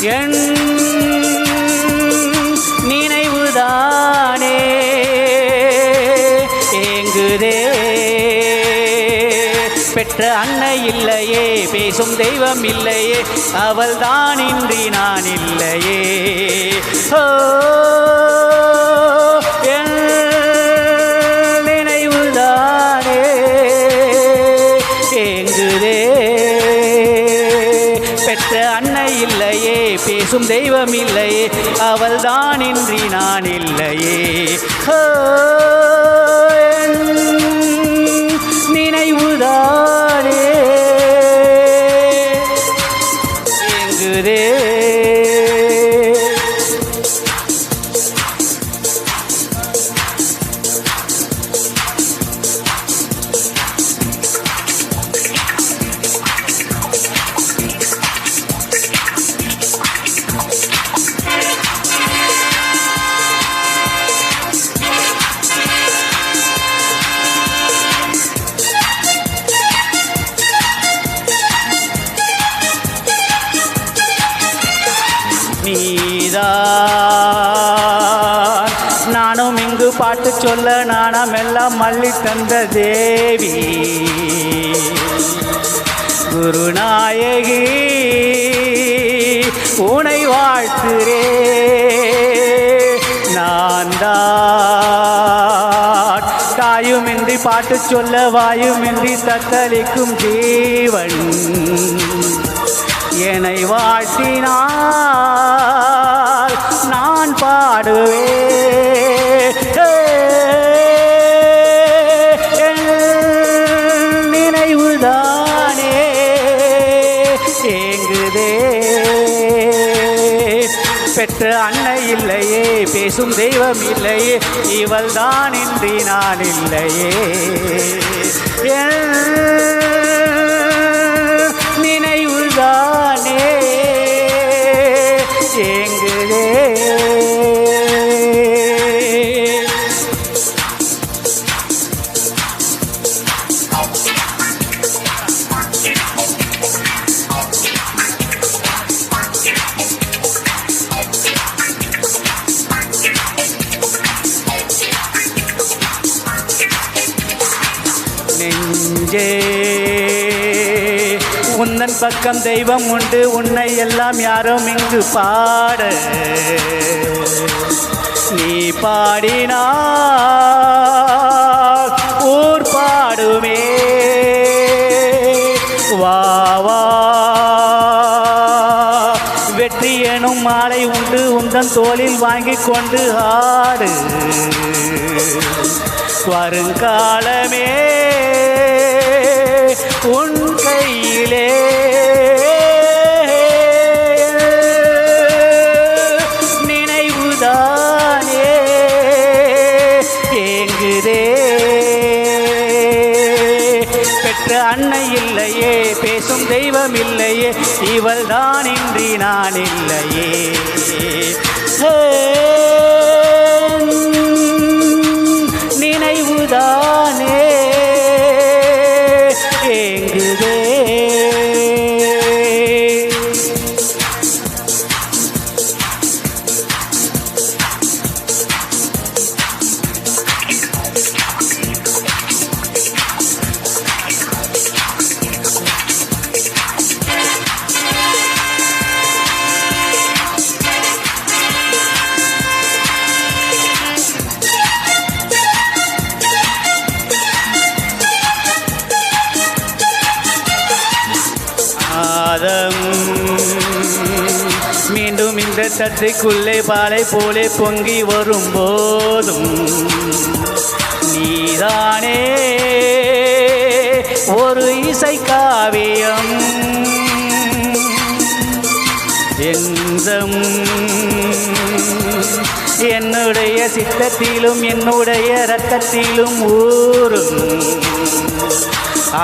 என் நினைவுதானே ஏங்குதே. பெற்ற அன்னை இல்லையே, பேசும் தெய்வம் இல்லையே, அவள் தான் இன்றி நான் இல்லையே. ஓ என் நினைவுதானே ஏங்குதே. பெற்ற அன்னை இல்லையே, பேசும் தெய்வம் இல்லையே, அவள் தான் இன்றி நான் இல்லையே. ஓ நினைவுதானே ஏங்குதே. நீதான் நானும் இங்கு பாட்டு சொல்ல நாணமெல்லாம் மல்லி தந்த தேவி குருநாயகி உனை வாழ்த்துரே. நான் தான் தாயுமின்றி பாட்டு சொல்ல வாயுமின்றி தத்தளிக்கும் ஜீவன் என்னை வாழ்த்தினால் நான் பாடுவேன். நினைவுதானே ஏங்குதே. பெற்ற அன்னை இல்லையே, பேசும் தெய்வம் இல்லையே, இவள் தான் இன்றி நான் இல்லையே. நினைவுதானே ஏங்குதே. நெஞ்சே உந்தன் பக்கம் தெய்வம் உண்டு, உன்னை எல்லாம் யாரும் இங்கு பாட நீ பாடினார் ஊர் பாடுமே. வா வா வெற்றி எனும் மாலை உண்டு, உந்தன் தோளில் வாங்கி கொண்டு ஆடு. வருங்காலமே உன் கையிலே. நினைவுதானே ஏங்குதே. பெற்ற அன்னை இல்லையே, பேசும் தெய்வம் இல்லையே, இவள் தான் இன்றி நான் இல்லையே. நினைவுதானே ஏங்குதே. மீண்டும் இந்த தட்டுக்குள்ளே பாலை போலே பொங்கி வரும்போதும் நீதானே ஒரு இசை காவியம். என்னுடைய சித்தத்திலும் என்னுடைய இரத்தத்திலும் ஊறும்.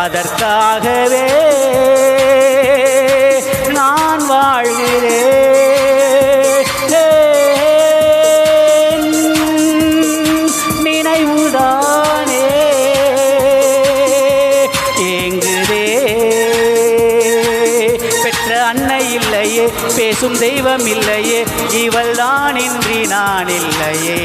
அதற்காகவே நான் வாழ்கிறேன். நினைவுதானே ஏங்குதே. பெற்ற அன்னை இல்லையே பேசும் தெய்வம் இல்லையே இவள் தான் இன்றி நான் இல்லையே.